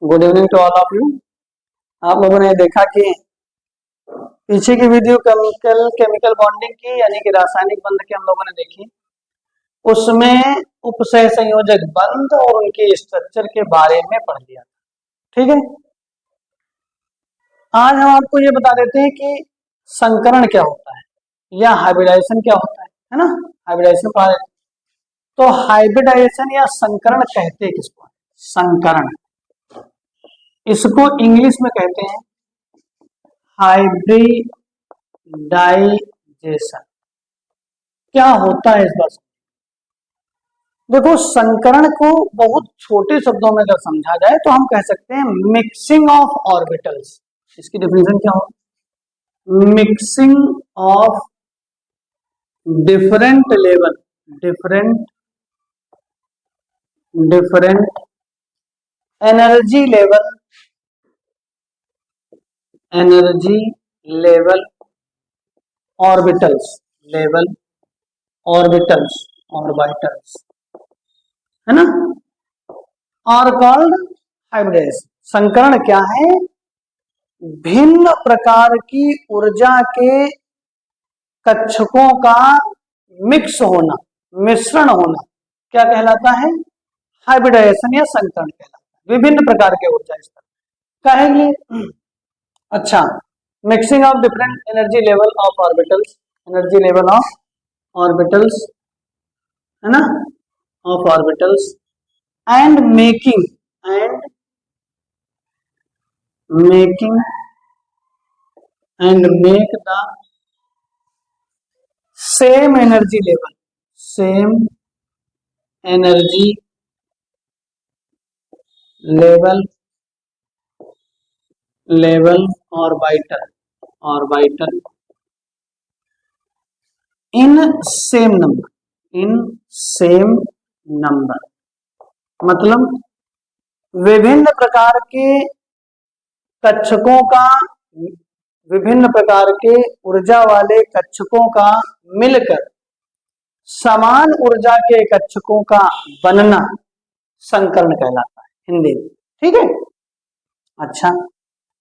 Good evening to all of you. आप लोगों ने देखा कि पीछे की वीडियो केमिकल बॉन्डिंग की यानी कि रासायनिक बंध की हम लोगों ने देखी। उसमें उपसह संयोजक बंध और उनके स्ट्रक्चर के बारे में पढ़ लिया। ठीक है, आज हम आपको ये बता देते हैं कि संकरण क्या होता है या हाइब्रिडाइजेशन क्या होता है ना। हाइब्रिडाइजेशन पढ़ा देते। तो हाइब्रिडाइजेशन या संकरण कहते हैं किसको? संकरण, इसको इंग्लिश में कहते हैं हाइब्रिडाइजेशन। क्या होता है इस बात? देखो, संकरण को बहुत छोटे शब्दों में अगर समझा जाए तो हम कह सकते हैं मिक्सिंग ऑफ ऑर्बिटल्स। इसकी डेफिनेशन क्या हो? Mixing of different level, different energy level orbitals orbitals है ना, और कॉल्ड हाइब्रिडाइजेशन। संकरण क्या है? भिन्न प्रकार की ऊर्जा के कक्षकों का मिक्स होना, मिश्रण होना, क्या कहलाता है? हाइब्रिडाइजेशन या संकरण कहलाता है। विभिन्न प्रकार के ऊर्जा स्तर कहेंगे। अच्छा, mixing of different energy level of orbitals, है ना, of orbitals and making make the same energy level orbital in same number, मतलब विभिन्न प्रकार के कक्षकों का, विभिन्न प्रकार के ऊर्जा वाले कक्षकों का मिलकर समान ऊर्जा के कक्षकों का बनना संकरण कहलाता है हिंदी में। ठीक है। अच्छा,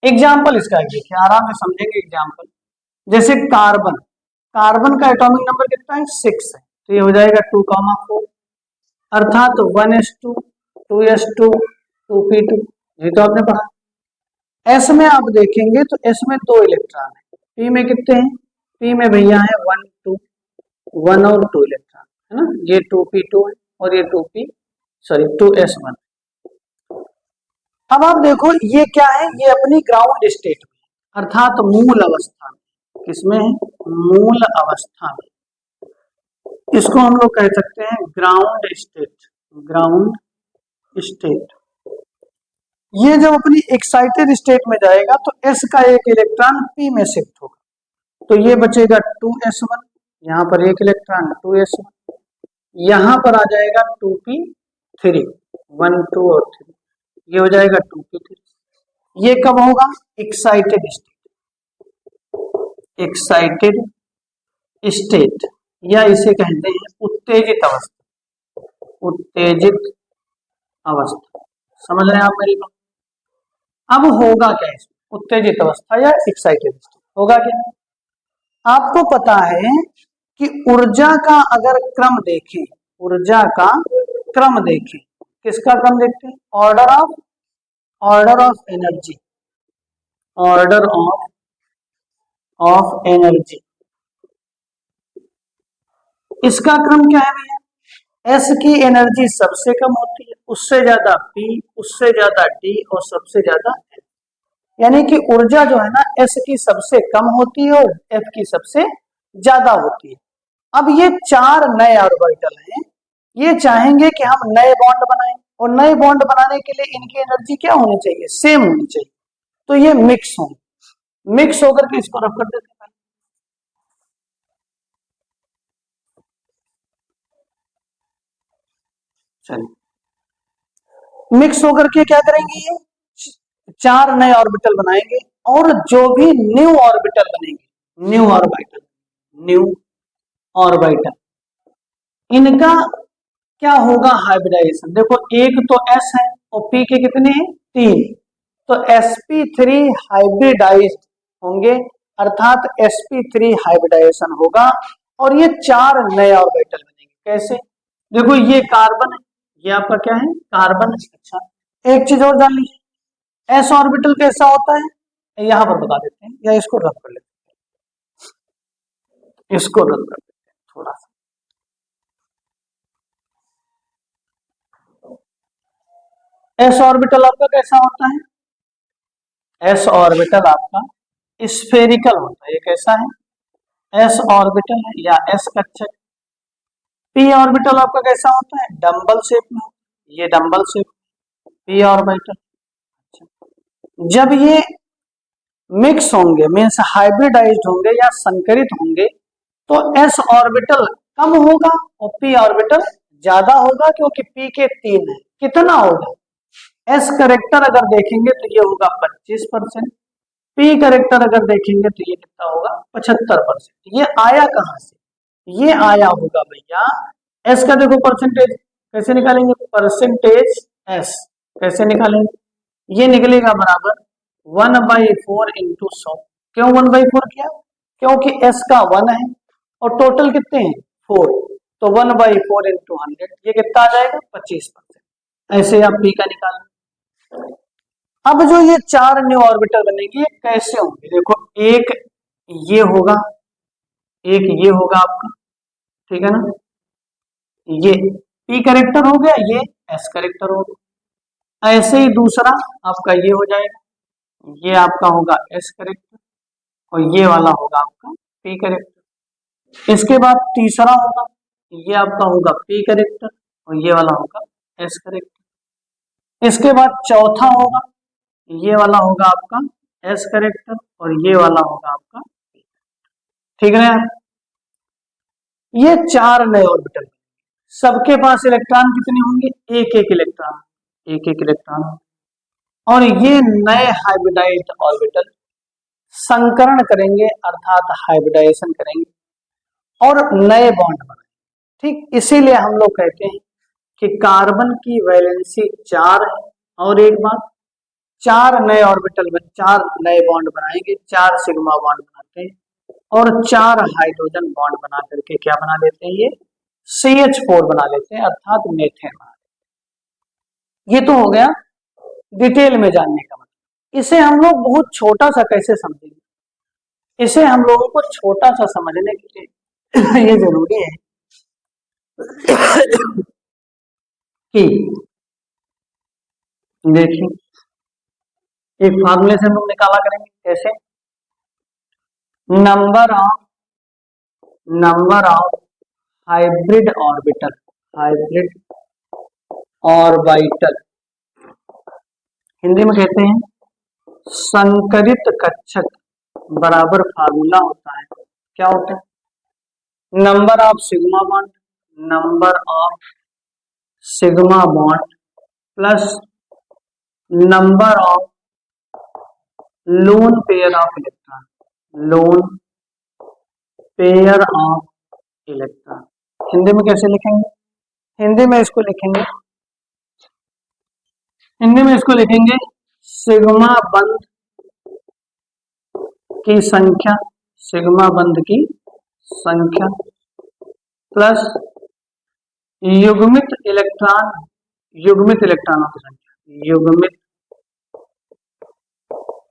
एग्जाम्पल इसका देखिए, आराम से समझेंगे एग्जाम्पल। जैसे कार्बन का एटॉमिक नंबर कितना है? 6 है, तो ये हो जाएगा 2,4, अर्थात 1s2 2s2 2p2। ये तो आपने पढ़ा। एस में आप देखेंगे तो एस में 2 इलेक्ट्रॉन है, पी में कितने हैं? पी में भैया है 1 और 2 इलेक्ट्रॉन है ना, ये 2p2 है और ये 2s1। अब आप देखो ये क्या है? ये अपनी ग्राउंड स्टेट में, अर्थात मूल अवस्था में। किसमें है? मूल अवस्था में। इसको हम लोग कह सकते हैं ग्राउंड स्टेट। ये जब अपनी एक्साइटेड स्टेट में जाएगा तो s का एक इलेक्ट्रॉन p में शिफ्ट होगा, तो ये बचेगा 2s1, यहाँ पर एक इलेक्ट्रॉन 2s1, यहाँ पर आ जाएगा 2p3, 1 2 और 3, ये हो जाएगा 2p3। ये कब होगा? एक्साइटेड स्टेट या इसे कहते हैं उत्तेजित अवस्था। समझ रहे हैं आप मेरी बात? अब होगा क्या इसमें? उत्तेजित अवस्था या एक्साइटेड स्टेट होगा क्या? आपको पता है कि ऊर्जा का अगर क्रम देखें, किसका क्रम देखते हैं? Order of energy. इसका क्रम क्या है भैया? S की एनर्जी सबसे कम होती है, उससे ज्यादा P, उससे ज्यादा D और सबसे ज्यादा N। यानी कि ऊर्जा जो है ना, S की सबसे कम होती है और F की सबसे ज्यादा होती है। अब ये 4 नए ऑर्बिटल हैं, ये चाहेंगे कि हम नए बॉन्ड बनाएं, और नए बॉन्ड बनाने के लिए इनकी एनर्जी क्या होनी चाहिए? सेम होनी चाहिए। तो ये मिक्स होकर के इसको रख कर देते हैं। चलिए, मिक्स होकर के क्या करेंगे? ये 4 नए ऑर्बिटल बनाएंगे, और जो भी न्यू ऑर्बिटल बनेंगे, न्यू ऑर्बिटल, इनका क्या होगा? हाइब्रिडाइजेशन। देखो, एक तो S है और p के कितने हैं 3, तो sp3 हाइब्रिडाइज्ड होंगे, अर्थात sp3 हाइब्रिडाइजेशन होगा और ये 4 नए ऑर्बिटल बनेंगे। कैसे? देखो ये कार्बन है, ये आपका क्या है कार्बन। अच्छा एक चीज और जान लीजिए, s ऑर्बिटल कैसा होता है यहां पर बता देते हैं, या इसको रद्द कर लेते हैं, इसको रद्द कर देते हैं थोड़ा सा। s ऑर्बिटल आपका कैसा होता है, s ऑर्बिटल आपका स्फेरिकल होता है। ये कैसा है, s ऑर्बिटल है या s कक्षक। p ऑर्बिटल आपका कैसा होता है, डंबल शेप में, ये डंबल शेप p ऑर्बिटल। जब ये मिक्स होंगे मीन्स हाइब्रिडाइज्ड होंगे या संकरित होंगे तो s ऑर्बिटल कम होगा और p ऑर्बिटल ज्यादा होगा, क्योंकि p के 3 है। कितना होगा, s करेक्टर अगर देखेंगे तो ये होगा 25%, p करेक्टर अगर देखेंगे तो ये कितना होगा 75%। ये आया कहां से, ये आया होगा भैया s का, देखो परसेंटेज कैसे निकालेंगे, परसेंटेज s कैसे निकालेंगे, ये निकलेगा बराबर 1/4 इंटू 100। क्यों 1/4 किया, क्योंकि s का 1 है और टोटल कितने हैं 4, तो 1/4 इंटू 100 ये कितना आ जाएगा 25%। ऐसे आप p का निकालें। अब जो ये 4 न्यू ऑर्बिटल बनेंगे ये कैसे होंगे, देखो एक ये होगा, एक ये होगा आपका, ठीक है ना, ये p करेक्टर हो गया, ये s करेक्टर हो गया। ऐसे ही दूसरा आपका ये हो जाएगा, ये आपका होगा s करेक्टर और ये वाला होगा आपका p करेक्टर। इसके बाद तीसरा होगा, ये आपका होगा p करेक्टर और ये वाला होगा s करेक्टर। इसके बाद चौथा होगा, ये वाला होगा आपका s करेक्टर और ये वाला होगा आपका, ठीक है ना। ये 4 नए ऑर्बिटल, सबके पास इलेक्ट्रॉन कितने होंगे, एक एक इलेक्ट्रॉन, एक एक इलेक्ट्रॉन। और ये नए हाइब्रिडाइज्ड ऑर्बिटल संकरण करेंगे अर्थात हाइब्रिडाइजेशन करेंगे और नए बॉन्ड बनाएंगे। ठीक, इसीलिए हम लोग कहते हैं कि कार्बन की वैलेंसी 4 है, और एक बात 4 नए ऑर्बिटल में 4 नए बॉन्ड बनाएंगे, 4 सिग्मा बॉन्ड बनाते हैं और 4 हाइड्रोजन बॉन्ड बना करके क्या बना लेते हैं, ये CH4 बना लेते हैं अर्थात मीथेन बना लेते हैं। ये तो हो गया डिटेल में जानने का मतलब। इसे हम लोग बहुत छोटा सा कैसे समझेंगे, इसे हम लोगों को छोटा सा समझने के लिए ये जरूरी है कि देखिए एक फार्मूले से हम लोग निकाला करेंगे, कैसे, number of hybrid orbital, hybrid orbital Hindi में कहते हैं संकरित कक्षक, बराबर फार्मूला होता है, क्या होता है, number of sigma bond, number of sigma bond plus number of lone pair of electron, lone pair of electron. Hindi में कैसे लिखेंगे, हिंदी में इसको लिखेंगे, हिंदी में इसको लिखेंगे सिग्मा बंध की संख्या, सिग्मा बंध की संख्या प्लस युग्मित इलेक्ट्रॉन, युग्मित इलेक्ट्रॉनों की संख्या, युग्मित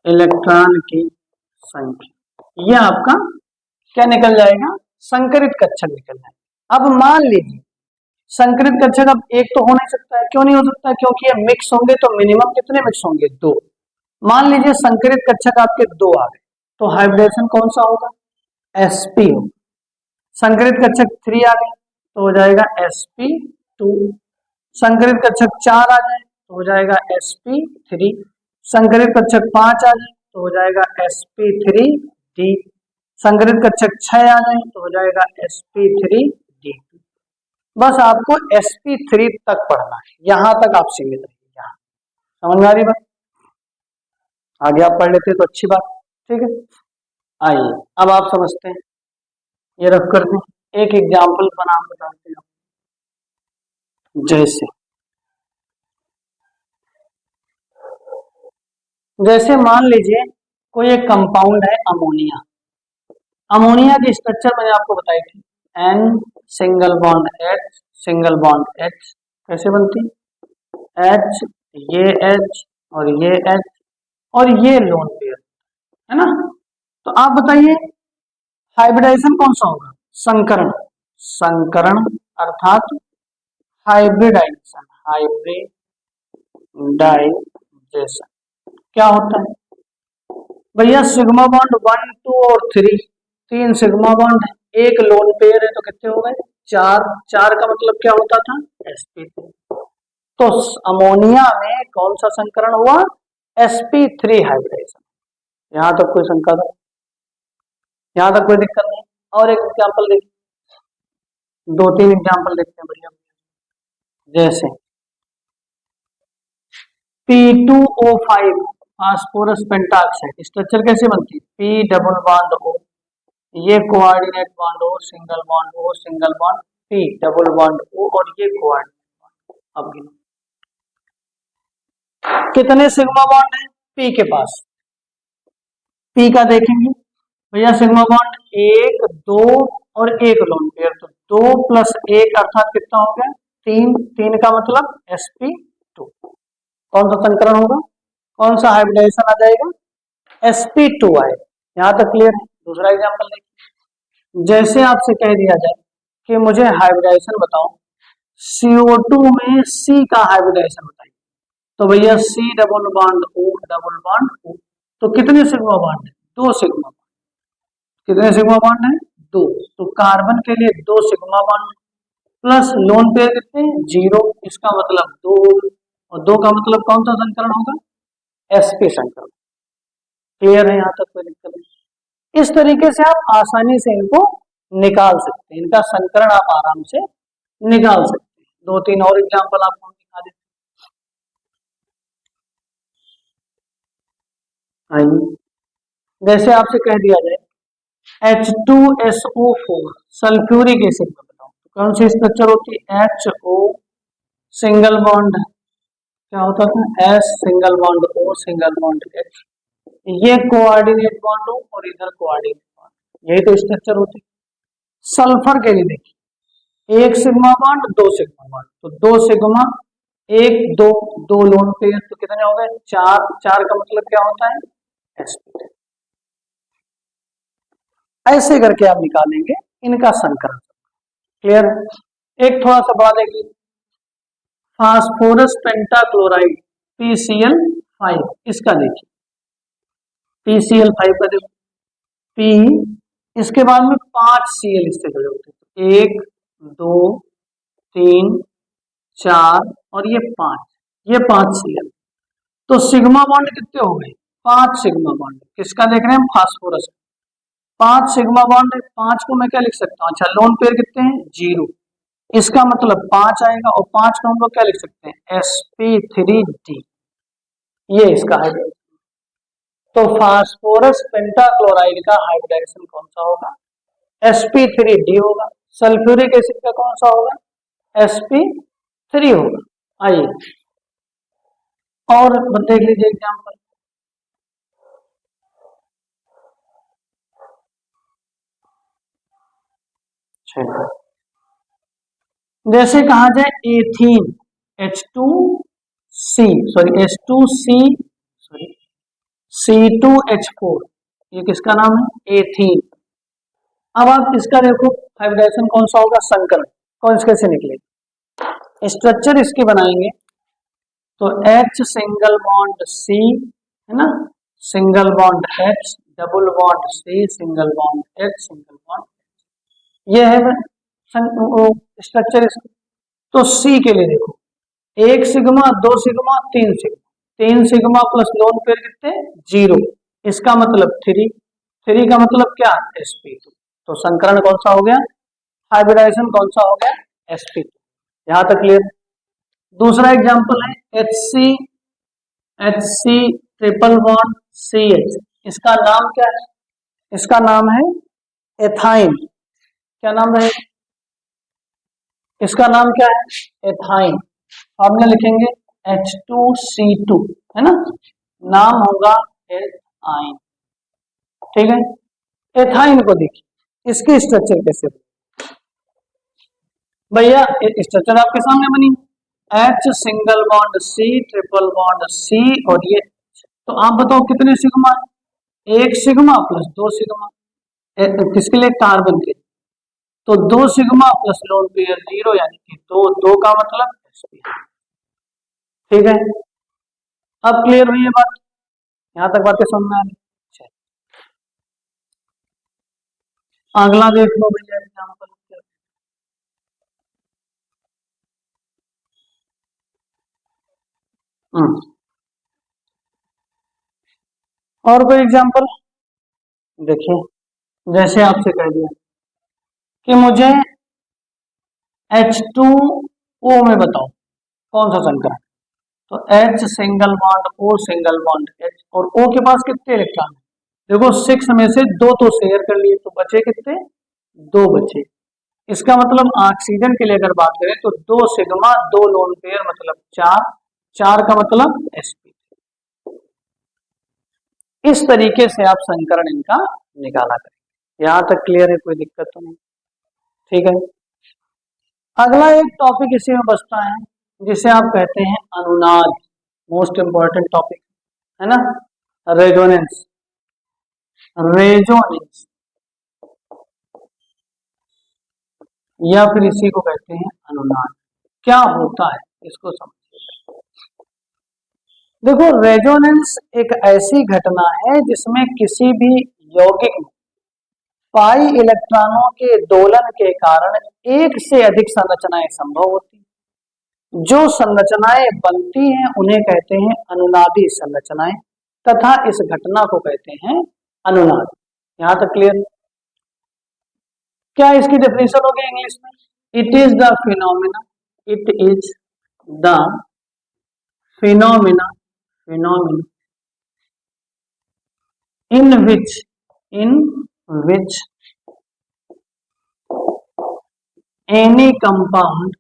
इलेक्ट्रॉन की संख्या। यह आपका क्या निकल जाएगा, संकरित कक्षक निकल जाएगा। अब मान लीजिए संकरित कक्षक अब एक तो हो नहीं सकता है, क्यों नहीं हो सकता, क्योंकि ये मिक्स होंगे तो मिनिमम कितने मिक्स होंगे, 2। मान लीजिए संकरित कक्षक आपके 2 आ गए, तो हाइब्रिडेशन कौन सा होगा, sp होगा। संकरित कक्षक 3 आ गए तो हो जाएगा sp2, संकरित कक्षक 4 आ जाए तो हो जाएगा sp3, संकरित कक्षक 5 आ जाए तो हो जाएगा sp3d, संकरित कक्षक 6 आ जाए तो हो जाएगा sp3d। बस आपको sp3 तक पढ़ना है, यहां तक आप सीमित रहिए, यहाँ समझ में आ रही बात, आगे आप पढ़ लेते तो अच्छी बात, ठीक है। आइए अब आप समझते हैं, ये रख कर दें, एक एग्जाम्पल पर नाम बताते हैं। जैसे जैसे मान लीजिए कोई एक कंपाउंड है अमोनिया। अमोनिया की स्ट्रक्चर मैंने आपको बताई थी, N single bond H single bond H. कैसे बनती? एच, ये एच और ये एच और ये लोन पेयर, है ना। तो आप बताइए हाइब्रिडाइजेशन कौन सा होगा? संकरण। संकरण अर्थात हाइब्रिडाइजेशन। हाइब्रिडाइजेशन क्या होता है भैया? सिग्मा बॉन्ड 1 2 और 3, 3 सिग्मा बॉन्ड है, एक लोन पेयर है, तो कितने हो गए? 4। 4 का मतलब क्या होता था? sp3। तो अमोनिया में कौन सा संकरण हुआ? sp3 hybridisation. यहां तक कोई शंका था? यहां तक कोई दिक्कत नहीं? और एक एग्जाम्पल देखिए, 2-3 एग्जाम्पल देखते हैं भैया। जैसे P2O5 फास्फोरस पेंटाऑक्साइड, स्ट्रक्चर कैसे बनती है? P डबल बॉन्ड O, ये coordinate bond O, single bond O, single bond P double bond O और ये कोऑर्डिनेट बॉन्ड। अब गिनो कितने सिग्मा बॉन्ड है P के पास? P का देखेंगे भैया, सिग्मा बॉन्ड 1 2 और एक लोन पेयर, तो 2 + 1 अर्थात कितना हो गया? 3। 3 का मतलब sp2। कौन सा संकरण होगा? कौन सा हाइब्रिडाइजेशन आ जाएगा? sp2 आएगा। यहां तक क्लियर है? दूसरा एग्जांपल देखिए, जैसे आपसे कह दिया जाए कि मुझे हाइब्रिडाइजेशन बताओ, CO2 में C का हाइब्रिडाइजेशन बताइए, तो भैया C double bond O double bond O, तो कितने सिग्मा बॉन्ड है? 2 सिग्मा। कितने सिग्मा बॉन्ड है? 2। तो कार्बन के लिए 2 sigma bond plus lone pair कितने? 0। इसका मतलब 2 और 2 का मतलब कौन सा संकरण होगा? sp संकरण। क्लियर है? यहाँ तक कोई दिक्कत नहीं? इस तरीके से आप आसानी से इनको निकाल सकते हैं, इनका संकरण आप आराम से निकाल सकते हैं। 2-3 और एग्जाम्पल आपको हम दिखा देते हैं। आइए, जैसे आपसे कह दिया जाए H2SO4 सल्फ्यूरिक एसिड का बताओ, तो कौन सी स्ट्रक्चर होती है? HO सिंगल बॉन्ड, क्या होता था? S single bond O single bond H, ये कोऑर्डिनेट बॉन्ड हो और इधर कोऑर्डिनेट बॉन्ड, यही तो स्ट्रक्चर होती है। सल्फर के लिए देखिए, 1 सिग्मा बॉन्ड 2 सिग्मा बॉन्ड, तो 2 सिग्मा 1 2 2 लोन पेयर, तो कितने हो गए? 4। 4 का मतलब क्या होता है? sp। ऐसे करके आप निकालेंगे इनका संकरण। क्लियर? एक थोड़ा सा बड़ा देखिए, फास्फोरस पेंटाक्लोराइड PCl5, इसका देखिए PCl5 का देखो, P, इसके बाद में 5 Cl इससे जुड़े होते हैं, 1 2 3 4 और ये 5, ये 5 Cl। तो सिग्मा बॉन्ड कितने हो गए? 5 सिग्मा बॉन्ड। किसका देख रहे हैं हम? फास्फोरस। 5 सिग्मा बॉन्ड है, 5 को मैं क्या लिख सकता हूँ? अच्छा, लोन पेयर कितने हैं? 0। इसका मतलब 5 आएगा और 5 को हम लोग क्या लिख सकते हैं? sp3d, ये इसका हाइब्रिडाइजेशन। तो फास्फोरस पेंटाक्लोराइड का हाइब्रिडाइजेशन कौन सा होगा? sp3d होगा। सल्फ्यूरिक एसिड का कौन सा होगा? sp3 होगा। आइए और देख लीजिए एग्जाम्पल। जैसे कहा जाए ethene H2C, sorry H2C, sorry C2H4, ये किसका नाम है? एथीन। अब आप इसका देखो हाइब्रिडाइजेशन कौन सा होगा? संकरण। कौन कैसे निकलेगा? स्ट्रक्चर इसकी बनाएंगे तो H सिंगल बॉन्ड C, है ना, single bond H double bond C single bond H single bond, ये है स्ट्रक्चर इसका। तो C के लिए देखो, 1 sigma 2 sigma 3 sigma, 3 sigma plus lone pair कितने? 0। इसका मतलब 3। 3 का मतलब क्या? sp2। तो संकरण कौन सा हो गया? हाइब्रिडाइजेशन कौन सा हो गया? sp2। यहां तक क्लियर? दूसरा एग्जांपल है HC ट्रिपल बॉन्ड CH, इसका नाम क्या है? इसका नाम है एथाइन। क्या नाम है? इसका नाम क्या है? एथाइन। अब में लिखेंगे H2C2, है ना। नाम होगा एथाइन। ठीक है, एथाइन को देखिए इसकी स्ट्रक्चर कैसे भैया, स्ट्रक्चर आपके सामने बनी, H single bond C triple bond C और ये, तो आप बताओ कितने सिग्मा, एक सिग्मा प्लस दो सिग्मा, किसके लिए, कार्बन के, तो दो sigma plus lone pair zero, यानी कि दो, दो का मतलब sp। ठीक है, अब क्लियर हुई है बात, यहां तक बातें समझ में आ रही। अगला देख लो भैया एग्जाम्पल। और कोई एग्जाम्पल देखिए, जैसे आपसे कह दिया कि मुझे H2O में बताओ कौन सा संकर है, तो H single bond O single bond H, और O के पास कितने इलेक्ट्रॉन है, देखो 6 में से दो तो शेयर कर लिए, तो बचे कितने, दो बचे। इसका मतलब ऑक्सीजन के लिए अगर बात करें तो दो सिग्मा दो लोन पेयर मतलब चार, चार का मतलब sp। इस तरीके से आप संकरण इनका निकाला करें। यहां तक क्लियर है, कोई दिक्कत तो नहीं। ठीक है, अगला एक टॉपिक इसी में बचता है जिसे आप कहते हैं अनुनाद, मोस्ट इंपॉर्टेंट टॉपिक है ना, रेजोनेंस। रेजोनेंस या फिर इसी को कहते हैं अनुनाद। क्या होता है इसको समझिए। देखो, रेजोनेंस एक ऐसी घटना है जिसमें किसी भी यौगिक में पाई इलेक्ट्रॉनों के दोलन के कारण एक से अधिक संरचनाएं संभव होती हैं। जो संरचनाएं बनती हैं उन्हें कहते हैं अनुनादी संरचनाएं, तथा इस घटना को कहते हैं अनुनाद। यहां तक क्लियर? क्या इसकी डेफिनेशन होगी इंग्लिश में, it is the phenomena, it is the phenomena, phenomena in which any compound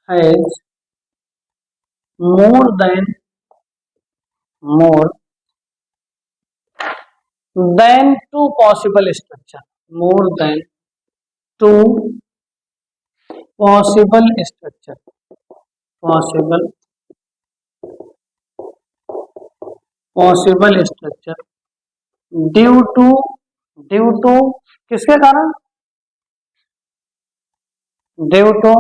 has more than two possible structure, more than two possible structure, possible structure due to किसके कारण, due to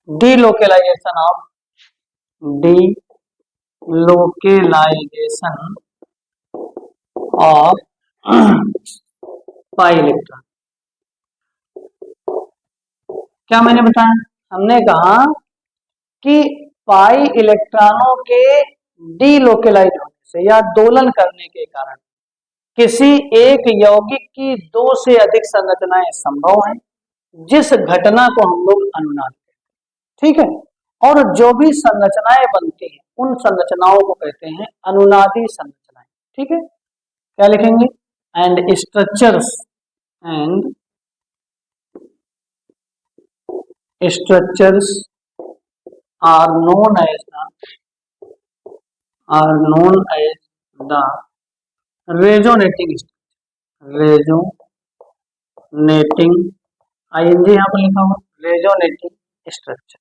delocalisation of pi electron. क्या मैंने बताया, हमने कहा कि पाई इलेक्ट्रॉनों के डीलोकेलाइज होने से या दोलन करने के कारण किसी एक यौगिक की दो से अधिक संरचनाएं संभव हैं, जिस घटना को हम लोग अनुनाद कहते हैं। ठीक है, और जो भी संरचनाएं बनती हैं उन संरचनाओं को कहते हैं अनुनादी संरचनाएं। ठीक है, क्या लिखेंगे, and structures are known as the resonating ing यहाँ पर लिखा हुआ रेजोनेटिंग स्ट्रक्चर।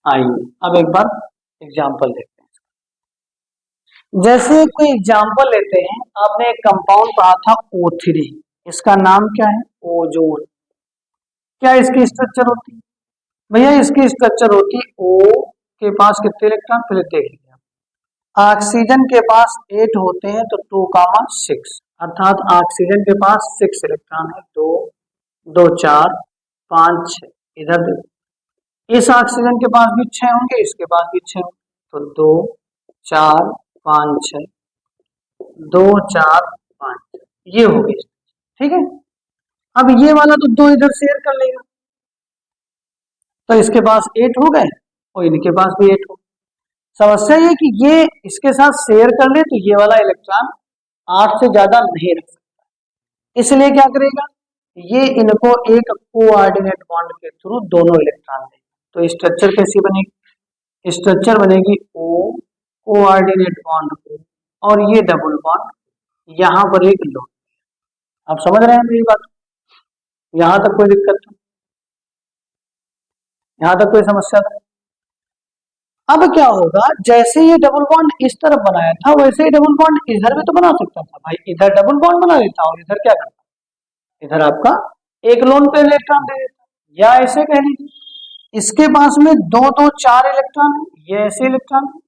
आइए अब एक बार एग्जाम्पल देखते हैं। जैसे कोई एग्जाम्पल लेते हैं, आपने एक कंपाउंड पढ़ा था O3, इसका नाम क्या है, ओजोन। क्या इसकी स्ट्रक्चर होती है भैया, इसकी स्ट्रक्चर होती O के पास कितने इलेक्ट्रॉन, फिर देख लिया, ऑक्सीजन के पास 8 होते हैं तो 2,6, अर्थात ऑक्सीजन के पास 6 इलेक्ट्रॉन है, 2 2 4 5 6। इधर देखो, इस ऑक्सीजन के पास भी 6 होंगे, इसके पास भी 6 होंगे, तो 2 4 5 6, 2 4 5 6, ये हो गई। ठीक है, अब ये वाला तो 2 इधर शेयर कर लेगा, तो इसके पास 8 हो गए और इनके पास भी 8 हो। समस्या ये कि ये इसके साथ शेयर कर ले तो ये वाला इलेक्ट्रॉन 8 से ज्यादा नहीं रख सकता, इसलिए क्या करेगा, ये इनको एक कोऑर्डिनेट बॉन्ड के थ्रू दोनों इलेक्ट्रॉन देंगे। तो स्ट्रक्चर कैसी बनेगी? स्ट्रक्चर बनेगी O कोऑर्डिनेट बॉन्ड O और ये डबल बॉन्ड, यहाँ पर एक लोन। आप समझ रहे हैं मेरी बात? यहाँ तक कोई दिक्कत नहीं, यहाँ तक कोई समस्या नहीं। अब क्या होगा, जैसे ये डबल बॉन्ड इस तरफ बनाया था वैसे ही डबल बॉन्ड इधर भी तो बना सकता था भाई। इधर डबल बॉन्ड बना देता और इधर क्या करता, इधर आपका एक लोन पे इलेक्ट्रॉन दे देता। या ऐसे कह लीजिए इसके पास में दो दो चार इलेक्ट्रॉन है, ये ऐसे इलेक्ट्रॉन है,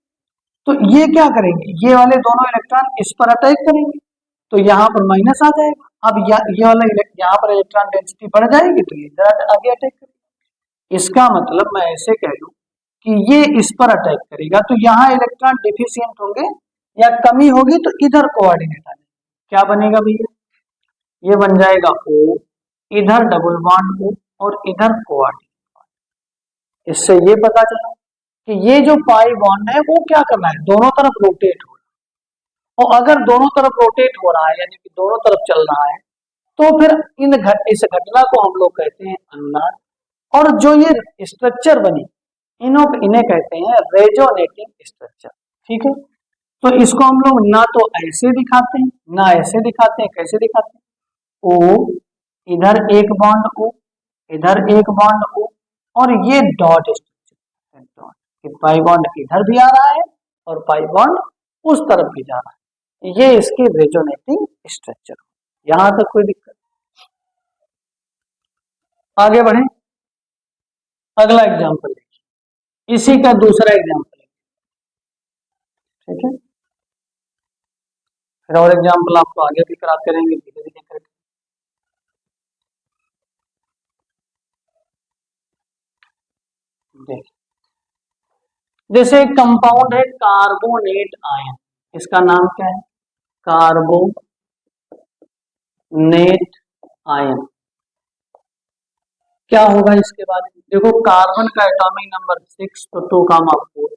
तो ये क्या करेंगे, ये वाले दोनों इलेक्ट्रॉन इस पर अटैक करेंगे तो यहाँ पर माइनस आ जाएगा। अब ये वाला यहाँ पर इलेक्ट्रॉन डेंसिटी बढ़ जाएगी तो ये इधर आगे अटैक करेगा। इसका मतलब मैं ऐसे कह लूं कि ये इस पर अटैक करेगा तो यहाँ इलेक्ट्रॉन डिफिशियंट होंगे या कमी होगी तो इधर कोऑर्डिनेट आ जाएगा। क्या बनेगा भैया, ये बन जाएगा O, इधर डबल बॉन्ड O और इधर कोऑर्डिनेट। इससे ये पता चला कि ये जो पाई बॉन्ड है वो क्या करना है, दोनों तरफ रोटेट हो रहा है। और अगर दोनों तरफ रोटेट हो रहा है यानी कि दोनों तरफ चल रहा है तो फिर इस घटना को हम लोग कहते हैं अनुनाद। और जो ये स्ट्रक्चर बनी इन्हें कहते हैं रेजोनेटिंग स्ट्रक्चर। ठीक है, तो इसको हम लोग ना तो ऐसे दिखाते हैं ना ऐसे दिखाते हैं। कैसे दिखाते हैं, O इधर एक बॉन्ड O, इधर एक बॉन्ड O और ये डॉट स्ट्रक्चर, पाई बॉन्ड इधर भी आ रहा है और पाई बॉन्ड उस तरफ भी जा रहा है। ये इसके रेजोनेटिंग स्ट्रक्चर। यहां तक कोई दिक्कत? आगे बढ़े, अगला एग्जांपल देखिए, इसी का दूसरा एग्जांपल है। ठीक है, फिर और एग्जांपल आपको आगे भी कराते रहेंगे धीरे धीरे करके। देखिए, जैसे एक कंपाउंड है कार्बोनेट आयन, इसका नाम क्या है, कार्बोनेट आयन। क्या होगा इसके बारे में देखो, कार्बन का एटॉमिक नंबर 6 तो 2,4,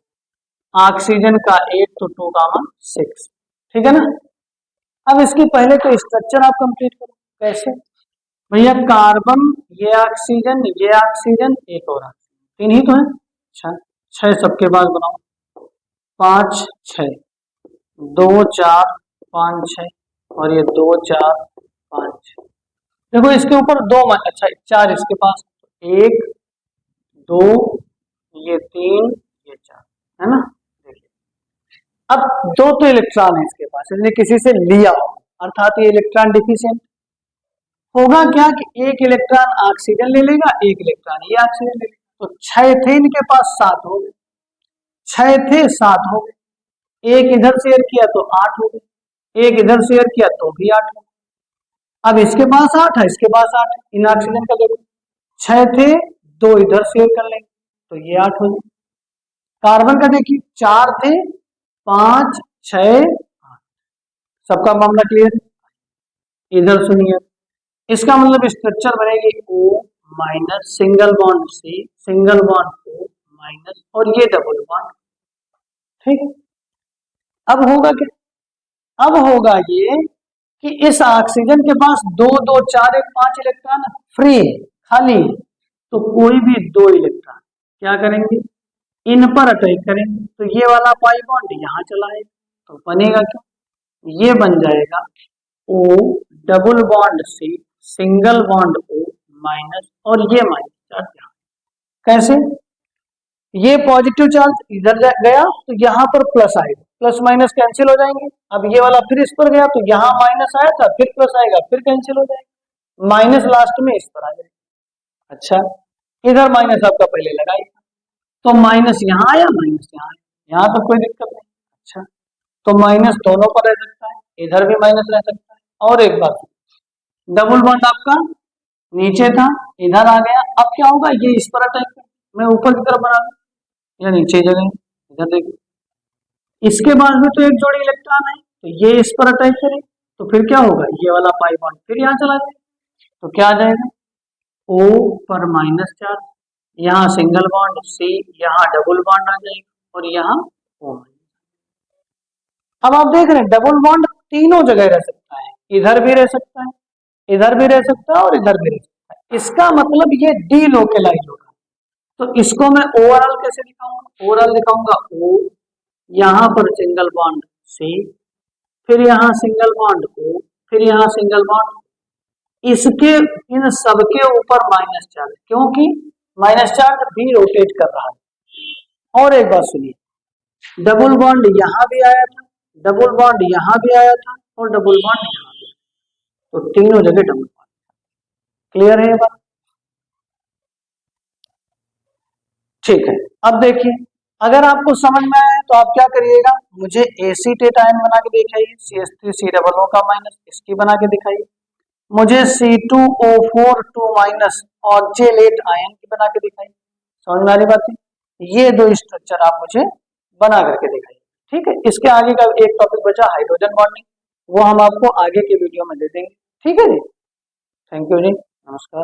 ऑक्सीजन का 8 तो 2,6। ठीक है ना। अब इसकी पहले तो स्ट्रक्चर आप कंप्लीट करो। कैसे भैया, कार्बन, ये ऑक्सीजन, एक और ऑक्सीजन, 3 ही तो है। अच्छा, 6 सबके बाद बनाओ, 5 6, 2 4 5 6 और ये 2 4 5 6। देखो इसके ऊपर 2, अच्छा 4 इसके पास, 1 2 ये 3 ये 4 है ना। देखिए अब 2 तो इलेक्ट्रॉन है इसके पास, इसने किसी से लिया अर्थात ये इलेक्ट्रॉन डिफिशिएंट होगा। क्या कि एक इलेक्ट्रॉन ऑक्सीजन ले लेगा, एक इलेक्ट्रॉन ये ऑक्सीजन ले लेगा। तो 6 थे इनके पास, 7 हो गए, 6 थे 7 हो गए। एक इधर शेयर किया तो 8 हो गए, एक इधर शेयर किया तो भी 8 हो गए। अब इसके पास 8 है, इसके पास 8 है। इन ऑक्सीजन का देखो 6 थे, 2 इधर शेयर कर लेंगे तो ये 8 हो गए। कार्बन का देखिए 4 थे, 5 6 8। सबका मामला क्लियर है? इधर सुनिए, इसका मतलब स्ट्रक्चर बनेगी O minus single bond C, single bond O minus और ये डबल बॉन्ड। ठीक, अब होगा क्या, अब होगा ये कि इस ऑक्सीजन के पास 2 2 4 1 5 इलेक्ट्रॉन फ्री है, खाली, तो कोई भी 2 इलेक्ट्रॉन क्या करेंगे, इन पर अटैक करेंगे तो ये वाला पाई बॉन्ड यहाँ चला आएगा तो बनेगा क्या, ये बन जाएगा O double bond C single bond O minus और ये माइनस चार्ज यहाँ। कैसे, ये पॉजिटिव चार्ज इधर गया तो यहाँ पर प्लस आएगा, प्लस माइनस कैंसिल हो जाएंगे। अब ये वाला फिर इस पर गया तो यहाँ माइनस आया था, फिर प्लस आएगा, फिर कैंसिल हो जाएगा, माइनस लास्ट में इस पर आ जाएगा। अच्छा, इधर माइनस आपका पहले लगाएगा तो माइनस यहाँ आया, माइनस यहाँ आया, यहाँ तो कोई दिक्कत नहीं। अच्छा, तो माइनस दोनों पर रह सकता है, इधर भी माइनस रह सकता है। और एक बात, डबल बॉन्ड आपका नीचे था, इधर आ गया, अब क्या होगा, ये इस पर अटैक कर, मैं ऊपर की तरफ बना या नीचे जगह, इधर देखिए इसके पास भी तो एक जोड़ी इलेक्ट्रॉन है तो ये इस पर अटैक करे तो फिर क्या होगा, ये वाला पाई बॉन्ड फिर यहाँ चला जाएगा तो क्या आ जाएगा, O पर माइनस चार्ज, यहाँ सिंगल बॉन्ड C, यहाँ डबल बॉन्ड आ जाएगा और यहाँ O। अब आप देख रहे हैं डबल बॉन्ड तीनों जगह रह सकता है, इधर भी रह सकता है इधर भी रह सकता है और इधर भी रह सकता है। इसका मतलब ये डीलोकेलाइज होगा। तो इसको मैं ओवरऑल कैसे दिखाऊंगा? ओवरऑल दिखाऊंगा ओ, यहाँ पर सिंगल बॉन्ड सी, फिर यहाँ सिंगल बॉन्ड ओ, फिर यहाँ सिंगल बॉन्ड, इसके इन सबके ऊपर माइनस चार्ज, क्योंकि माइनस चार्ज भी रोटेट कर रहा है। और एक बात सुनिए, डबल बॉन्ड यहाँ भी आया था, डबल बॉन्ड यहाँ भी आया था और डबल बॉन्ड यहाँ भी, तो तीनों जगह डबल बॉन्ड। क्लियर है ये बात? ठीक है। अब देखिए, अगर आपको समझ में आया तो आप क्या करिएगा, मुझे एसीटेट आयन बना के दिखाइए, CH3COO का माइनस, इसकी बना के दिखाइए। मुझे C2O4 2 माइनस और जेलेट आयन की बना के दिखाइए। समझ में आ रही बात है? ये दो स्ट्रक्चर आप मुझे बना करके दिखाइए। ठीक है, इसके आगे का एक टॉपिक बचा हाइड्रोजन बॉन्डिंग, वो हम आपको आगे के वीडियो में दे देंगे। ठीक है जी, थैंक यू जी, नमस्कार।